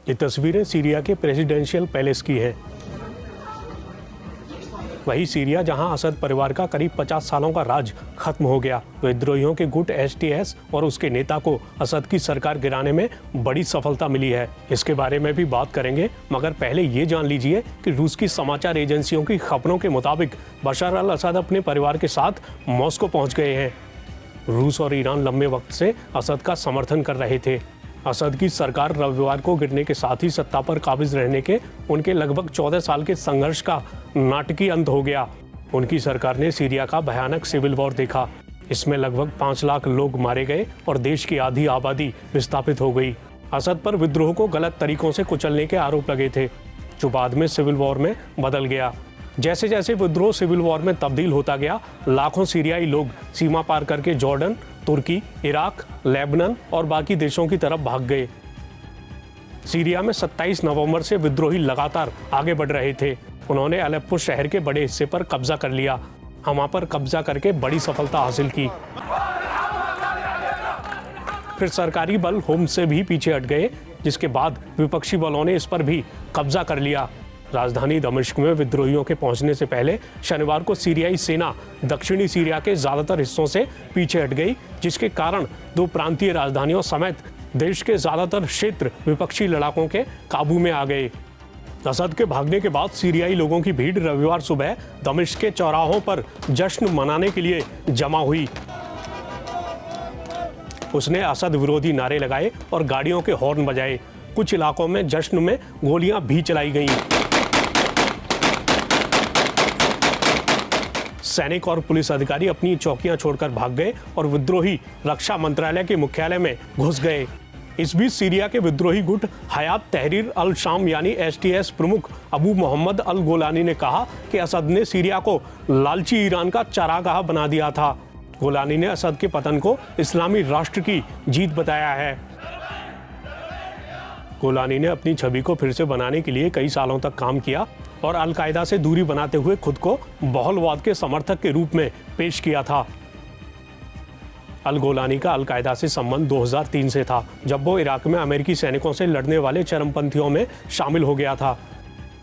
ये तस्वीरें सीरिया के प्रेसिडेंशियल पैलेस की हैं। वही सीरिया जहां असद परिवार का करीब 50 सालों का राज खत्म हो गया, विद्रोहियों के गुट HTS और उसके नेता को असद की सरकार गिराने में बड़ी सफलता मिली है। इसके बारे में भी बात करेंगे, मगर पहले ये जान लीजिए कि रूस की समाचार एजेंसियों की खबरों के मुताबिक बशर अल असद अपने परिवार के साथ मॉस्को पहुंच गए हैं। रूस और ईरान लंबे वक्त से असद का समर्थन कर रहे थे। असद की सरकार रविवार को गिरने के साथ ही सत्ता पर काबिज रहने के उनके लगभग 14 साल के संघर्ष का नाटकीय अंत हो गया। उनकी सरकार ने सीरिया का भयानक सिविल वॉर देखा। इसमें लगभग 5 लाख लोग मारे गए और देश की आधी आबादी विस्थापित हो गई। असद पर विद्रोह को गलत तरीकों से कुचलने के आरोप लगे थे, जो बाद में सिविल वॉर में बदल गया। जैसे जैसे विद्रोह सिविल वॉर में तब्दील होता गया, लाखों सीरियाई लोग सीमा पार करके जॉर्डन, तुर्की, इराक, लेबनान और बाकी देशों की तरफ भाग गए। सीरिया में 27 नवंबर से विद्रोही लगातार आगे बढ़ रहे थे। उन्होंने अलेप्पो शहर के बड़े हिस्से पर कब्जा कर लिया। हमा पर कब्जा करके बड़ी सफलता हासिल की। फिर सरकारी बल होम से भी पीछे हट गए, जिसके बाद विपक्षी बलों ने इस पर भी कब्जा कर लिया। राजधानी दमिश्क में विद्रोहियों के पहुंचने से पहले शनिवार को सीरियाई सेना दक्षिणी सीरिया के ज्यादातर हिस्सों से पीछे हट गई, जिसके कारण 2 प्रांतीय राजधानियों समेत देश के ज्यादातर क्षेत्र विपक्षी लड़ाकों के काबू में आ गए। असद के भागने के बाद सीरियाई लोगों की भीड़ रविवार सुबह दमिश्क के चौराहों पर जश्न मनाने के लिए जमा हुई। उसने असद विरोधी नारे लगाए और गाड़ियों के हॉर्न बजाए। कुछ इलाकों में जश्न में गोलियां भी चलाई गईं। सैनिक और पुलिस अधिकारी अपनी चौकियां छोड़कर भाग गए और विद्रोही रक्षा मंत्रालय के मुख्यालय में घुस गए। इस बीच सीरिया के विद्रोही गुट हयात तहरीर अल शाम यानी HTS प्रमुख अबू मोहम्मद अल गोलानी ने कहा कि असद ने सीरिया को लालची ईरान का चारागाह बना दिया था। गोलानी ने असद के पतन को इस्लामी राष्ट्र की जीत बताया है। गोलानी ने अपनी छवि को फिर से बनाने के लिए कई सालों तक काम किया और अल-कायदा से दूरी बनाते हुए खुद को बहुलवाद के समर्थक के रूप में पेश किया था। अल गोलानी का अल-कायदा से संबंध 2003 से था, जब वो इराक में अमेरिकी सैनिकों से लड़ने वाले चरमपंथियों में शामिल हो गया था।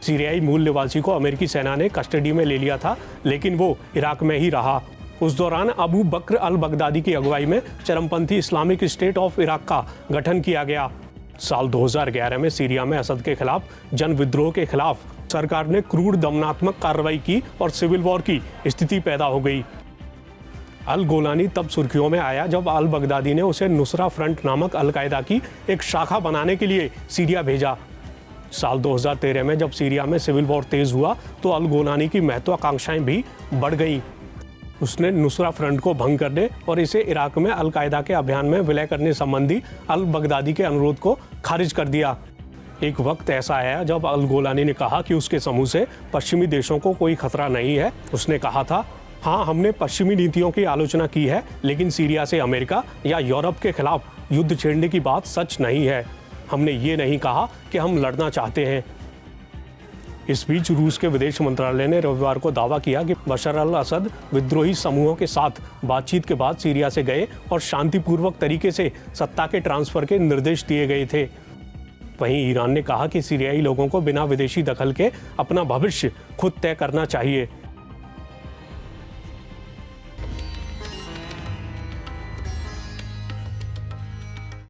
सीरियाई मूल निवासी को अमेरिकी सेना ने कस्टडी में ले लिया था, लेकिन वो इराक में ही रहा। उस दौरान अबू बकर अल बगदादी की अगुवाई में चरमपंथी इस्लामिक स्टेट ऑफ इराक का गठन किया गया। साल 2011 में सीरिया में असद के खिलाफ जन विद्रोह के खिलाफ सरकार ने क्रूर दमनात्मक कार्रवाई की और सिविल वॉर की स्थिति पैदा हो गई। अल गोलानी तब सुर्खियों में आया जब अल बगदादी ने उसे नुसरा फ्रंट नामक अल-कायदा की एक शाखा बनाने के लिए सीरिया भेजा। साल 2013 में जब सीरिया में सिविल वॉर तेज हुआ तो अल गोलानी की महत्वाकांक्षाएं भी बढ़ गईं। उसने नुसरा फ्रंट को भंग करने और इसे इराक में अल-कायदा के अभियान में विलय करने संबंधी अल बगदादी के अनुरोध को खारिज कर दिया। एक वक्त ऐसा आया जब अल गोलानी ने कहा कि उसके समूह से पश्चिमी देशों को कोई खतरा नहीं है। उसने कहा था, हाँ, हमने पश्चिमी नीतियों की आलोचना की है, लेकिन सीरिया से अमेरिका या यूरोप के खिलाफ युद्ध छेड़ने की बात सच नहीं है। हमने ये नहीं कहा कि हम लड़ना चाहते हैं। इस बीच रूस के विदेश मंत्रालय ने रविवार को दावा किया कि बशर अल असद विद्रोही समूहों के साथ बातचीत के बाद सीरिया से गए और शांतिपूर्वक तरीके से सत्ता के ट्रांसफर के निर्देश दिए गए थे। वहीं ईरान ने कहा कि सीरियाई लोगों को बिना विदेशी दखल के अपना भविष्य खुद तय करना चाहिए।